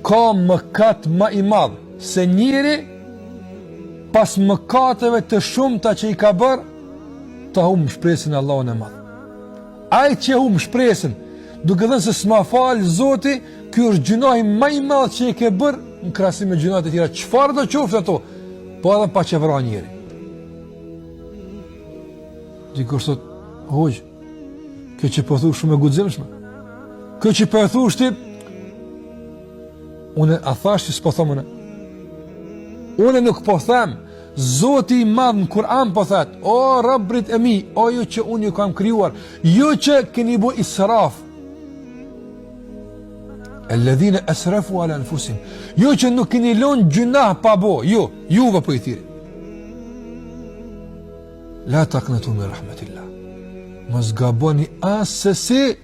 ka mëkat më i madh se njëri pas mëkateve të shumta që i ka bërë të humbë shpresën Allahun e madh. Ai që humbë shpresën duke thënë se s'ma fal Zoti, ky është gjunohi më i madh që i ke bërë në krahasim me gjunat e tjera. Çfarë do qoftë ato, po edhe pa që vra njëri. Dikush thot, hoj, kjo që po thush shumë e guximshme. Kjo që po thush ti, unë a thash që s'po them unë. Unë nuk po them. Zoti i madh në Kur'an po thot, o Rabbrit e mi, o ju që unë ju kam krijuar, ju që keni bu israf. Alladhina asrafu ala anfusihim. Ju që nuk keni lënë gjunah pa bo, juve po i thiri. La taqnatu min rahmatillah. Mos gaboni asesi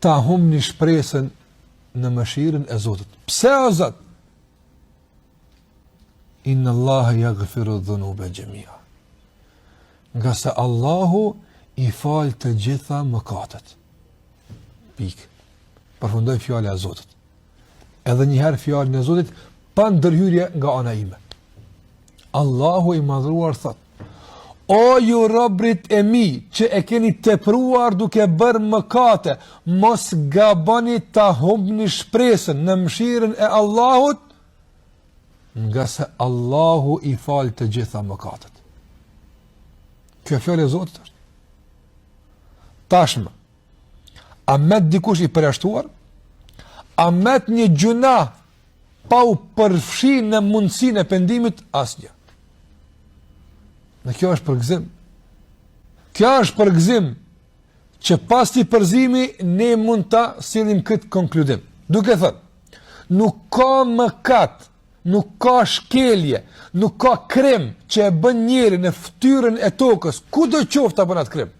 ta humni shpresën në mëshirën e Zotit. Pse o Zot? Inna Allaha yaghfiru dhunuba jami'a. Nga se Allahu i fal të gjitha mëkatet. Pikë. Përfundoj fjala e Zotit. Edhe njëherë fjala e Zotit pa ndërhyrje nga ana ime. Allahu i madhruar thot: O ju robrit e mi që e keni tepruar duke bërë mëkate, mos gaboni ta humbni shpresën në mëshirën e Allahut, nga se Allahu i fal të gjitha mëkatet. Kjo fjala e Zotit është. Tashmë, a met dikush i përjashtuar? A met një gjuna pa u përfshi në mundësinë e pendimit? Asnjë. Në kjo është përgëzim. Kjo është përgëzim që pas të përzimi ne mund të sillim këtë konkludim. Duke thënë, nuk ka mëkat, nuk ka shkelje, nuk ka krim që e bën njeri në fytyrën e tokës, ku do qoftë ta bën atë krim,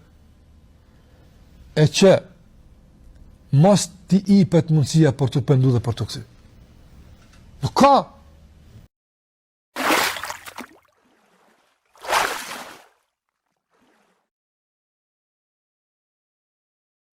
e që mos t'i ipet mundësia për të pendu dhe për të kësi. Nuk ka.